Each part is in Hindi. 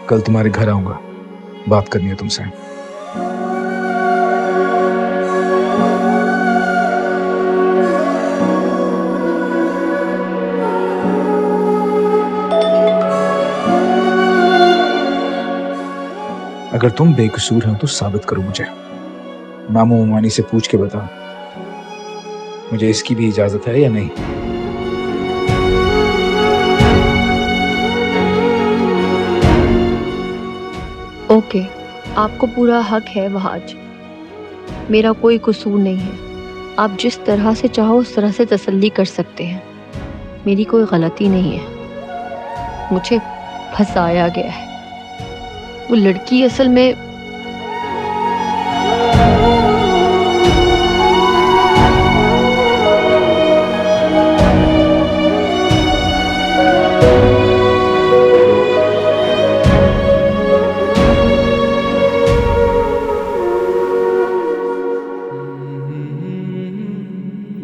कल तुम्हारे घर आऊंगा, बात करनी है तुमसे। अगर तुम बेकसूर हो तो साबित करो मुझे। मामू मामानी से पूछ के बताओ मुझे इसकी भी इजाजत है या नहीं। ओके, आपको पूरा हक है वहाज। मेरा कोई कसूर नहीं है। आप जिस तरह से चाहो उस तरह से तसल्ली कर सकते हैं। मेरी कोई गलती नहीं है। मुझे फंसाया गया है। वो लड़की असल में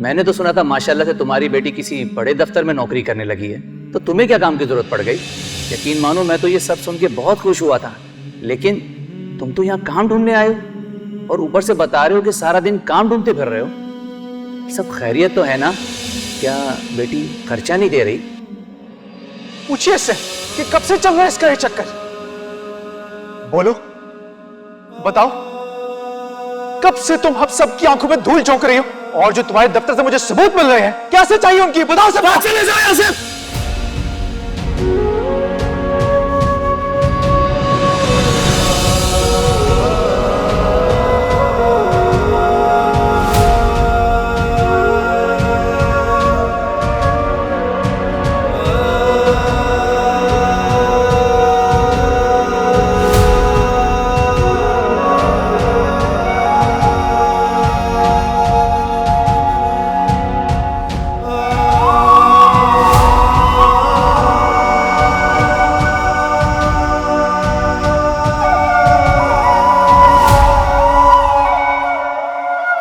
मैंने तो सुना था माशाल्लाह से तुम्हारी बेटी किसी बड़े दफ्तर में नौकरी करने लगी है, तो तुम्हें क्या काम की जरूरत पड़ गई? यकीन मानो मैं तो ये सब सुन के बहुत खुश हुआ था, लेकिन तुम तो यहाँ काम ढूंढने आए हो और ऊपर से बता रहे हो कि सारा दिन काम ढूंढते फिर रहे हो। सब खैरियत तो है ना? क्या बेटी खर्चा नहीं दे रही? पूछिए इससे कि कब से चल रहा है इसका ये चक्कर। बोलो, बताओ, कब से तुम हम सबकी आंखों में धूल झोंक रही हो? और जो तुम्हारे दफ्तर से मुझे सबूत मिल रहे हैं, कैसे चाहिए उनकी? बताओ सब। चले जाओ यहां से।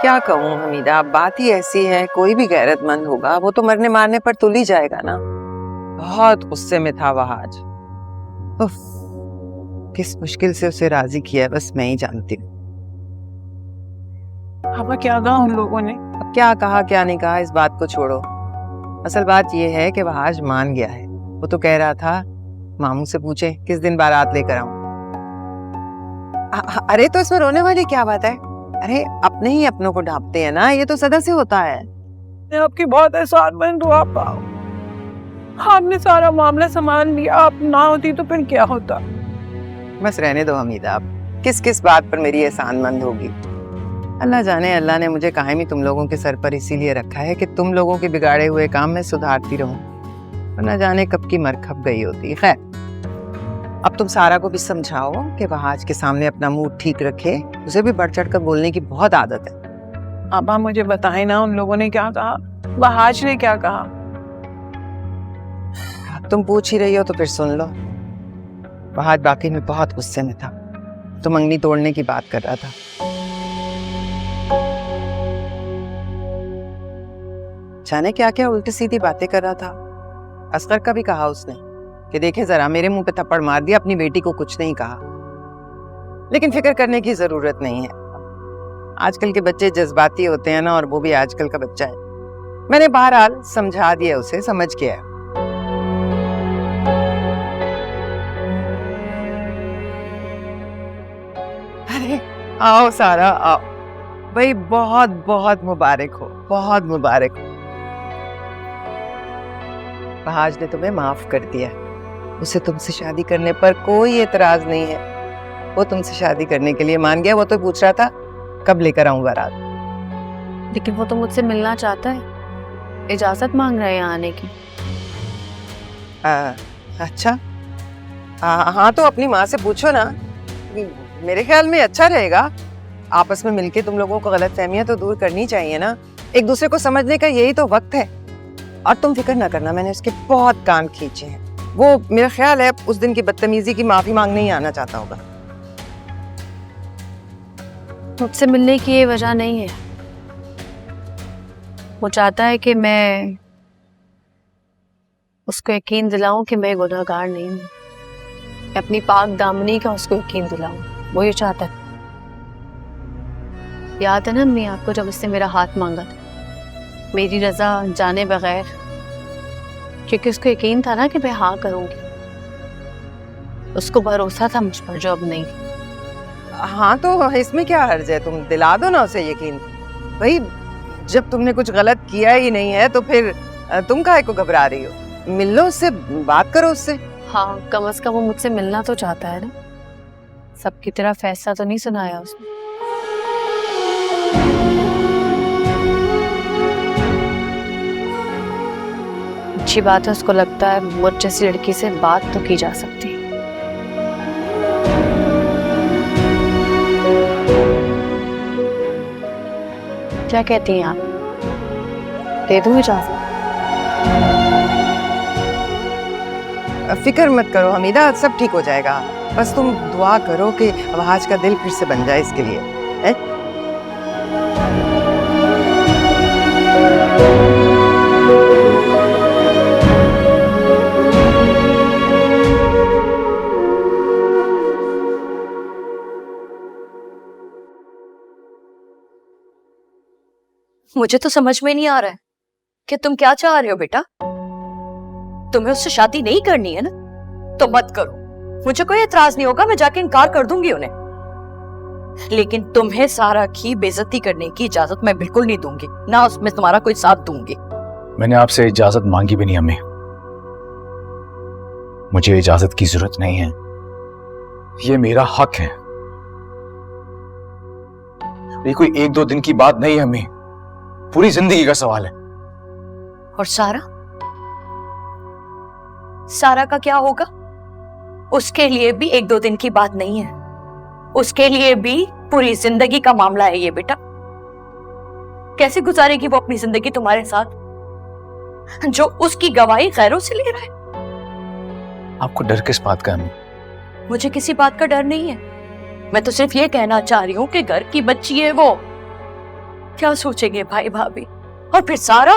क्या कहूँ हमीदा, बात ही ऐसी है। कोई भी गैरतमंद होगा वो तो मरने मारने पर तुल ही जाएगा ना। बहुत गुस्से में था वहाज। उफ, किस मुश्किल से उसे राजी किया है बस मैं ही जानती हूँ। अब क्या कहा उन लोगों ने? अब क्या कहा क्या नहीं कहा इस बात को छोड़ो। असल बात ये है कि वहाज मान गया है। वो तो कह रहा था मामू से पूछे किस दिन बारात लेकर आऊं। अरे तो इसमें रोने वाली क्या बात है? अरे अपने ही अपनों को ढांपते हैं ना, ये तो सदा से होता है। मैं आपकी बहुत एहसानमंद हूँ। आपने सारा मामला संभाल लिया। आप ना होती तो फिर क्या होता? बस रहने दो हमीदा, आप किस किस बात पर मेरी एहसानमंद होगी। अल्लाह जाने अल्लाह ने मुझे कायम ही तुम लोगों के सर पर इसीलिए रखा है कि तुम लोगों के बिगाड़े हुए काम में सुधारती रहूं, वरना जाने कब की मर खप गई होती। खैर, अब तुम सारा को भी समझाओ कि वहाज के सामने अपना मुंह ठीक रखे। उसे भी बढ़ चढ़ कर बोलने की बहुत आदत है। आप मुझे बताएं ना, उन लोगों ने क्या कहा? वहाज ने क्या कहा? तुम पूछ ही रही हो तो फिर सुन लो। वहाज बाकी में बहुत गुस्से में था। तो मंगनी तोड़ने की बात कर रहा था। जाने क्या क्या उल्टी सीधी बातें कर रहा था। असगर का भी कहा उसने कि देखे जरा, मेरे मुंह पे थप्पड़ मार दिया, अपनी बेटी को कुछ नहीं कहा। लेकिन फिक्र करने की जरूरत नहीं है। आजकल के बच्चे जज्बाती होते हैं ना, और वो भी आजकल का बच्चा है। मैंने बहरहाल समझा दिया उसे, समझ गया। अरे आओ सारा आओ भाई, बहुत बहुत मुबारक हो, बहुत मुबारक हो। वहाज ने तुम्हें माफ कर दिया। उसे तुमसे शादी करने पर कोई एतराज नहीं है। वो तुमसे शादी करने के लिए मान गया। वो तो पूछ रहा था कब लेकर आऊं बारात। लेकिन वो तो मुझसे मिलना चाहता है, इजाजत मांग रहा है यहाँ आने की। अच्छा, हाँ तो अपनी माँ से पूछो ना। मेरे ख्याल में अच्छा रहेगा। आपस में मिलके तुम लोगों को गलतफहमियां तो दूर करनी चाहिए ना। एक दूसरे को समझने का यही तो वक्त है। और तुम फिक्र ना करना, मैंने उसके बहुत कान खींचे हैं। वो मेरा ख्याल है उस दिन की बदतमीजी की माफी मांगने ही आना चाहता होगा। मुझसे मिलने की ये वजह नहीं है। वो चाहता है कि मैं उसको यकीन दिलाऊं कि मैं गुनहगार नहीं हूं। मैं अपनी पाक दामनी का उसको यकीन दिलाऊं, वो ये चाहता है। याद है ना अम्मी आपको जब उसने मेरा हाथ मांगा था, मेरी रजा जाने बगैर, क्योंकि उसको यकीन था ना कि मैं हाँ करूंगी। उसको भरोसा था मुझ पर जो अब नहीं। हाँ तो इसमें क्या हर्ज है, तुम दिला दो ना उसे यकीन। भाई जब तुमने कुछ गलत किया ही नहीं है तो फिर तुम काहे को घबरा रही हो? मिल लो उससे, बात करो उससे। हाँ, कम से कम वो मुझसे मिलना तो चाहता है ना। सबकी तरह फैसला तो नहीं सुनाया उसने। अच्छी बात है, उसको लगता है मुझ जैसी लड़की से बात तो की जा सकती है। क्या कहती हैं आप? दे दूं इजाजत? फिक्र मत करो हमीदा, सब ठीक हो जाएगा। बस तुम दुआ करो कि वहाज का दिल फिर से बन जाए इसके लिए, है? मुझे तो समझ में नहीं आ रहा है कि तुम क्या चाह रहे हो बेटा। तुम्हें उससे शादी नहीं करनी है ना, तो मत करो। मुझे कोई एतराज नहीं होगा, मैं जाके इनकार कर दूंगी उन्हें। लेकिन तुम्हें सारा की बेइज्जती करने की इजाजत मैं बिल्कुल नहीं दूंगी, ना उसमें तुम्हारा कोई साथ दूंगी। मैंने आपसे इजाजत मांगी भी नहीं अम्मी। मुझे इजाजत की जरूरत नहीं है, ये मेरा हक है। ये कोई एक दो दिन की बात नहीं है अम्मी, पूरी जिंदगी का सवाल है। और सारा का क्या होगा? उसके लिए भी एक दो दिन की बात नहीं है, उसके लिए भी पूरी जिंदगी का मामला है ये बेटा। कैसे गुजारेगी वो अपनी जिंदगी तुम्हारे साथ, जो उसकी गवाही गैरों से ले रहा है? आपको डर किस बात का अम्मी? मुझे किसी बात का डर नहीं है, मैं तो सिर्फ ये कहना चाह रही हूँ कि घर की बच्ची है वो, क्या सोचेंगे भाई भाभी। और फिर सारा,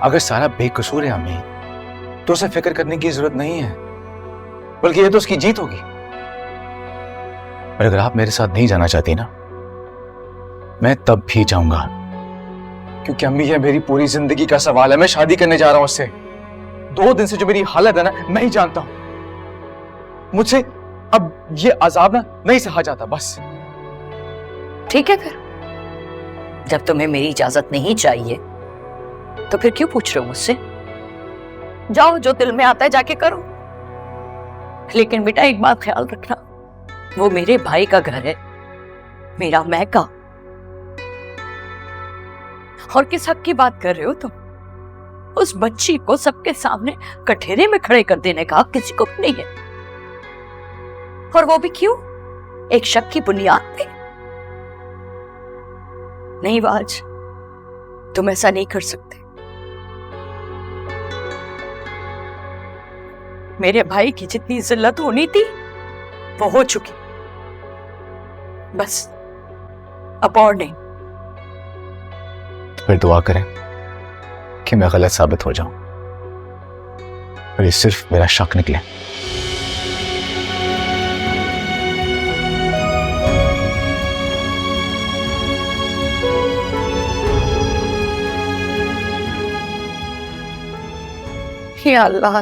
अगर सारा बेकसूर है अम्मी तो उसे फिक्र करने की जरूरत नहीं है, बल्कि ये तो उसकी जीत होगी। और अगर आप मेरे साथ नहीं जाना चाहती ना, मैं तब भी जाऊंगा, क्योंकि अम्मी ये मेरी पूरी जिंदगी का सवाल है। मैं शादी करने जा रहा हूं उससे। 2 दिन से जो मेरी हालत है ना, मैं ही जानता हूं। मुझसे अब ये अजाब ना नहीं सहा जाता बस। ठीक है फिर, जब तुम्हें मेरी इजाजत नहीं चाहिए तो फिर क्यों पूछ रहे हो मुझसे? जाओ, जो दिल में आता है जाके करो। लेकिन बेटा एक बात ख्याल रखना, वो मेरे भाई का घर है, मेरा महका। और किस हक की बात कर रहे हो तुम? उस बच्ची को सबके सामने कठेरे में खड़े कर देने का हक किसी को नहीं है। और वो भी क्यों? एक शक की बुनियाद पे? नहीं वाज, तुम ऐसा नहीं कर सकते। मेरे भाई की जितनी जिल्लत होनी थी वो हो चुकी, बस अब और नहीं। फिर दुआ करें कि मैं गलत साबित हो जाऊं और ये सिर्फ मेरा शक निकले। या अल्लाह,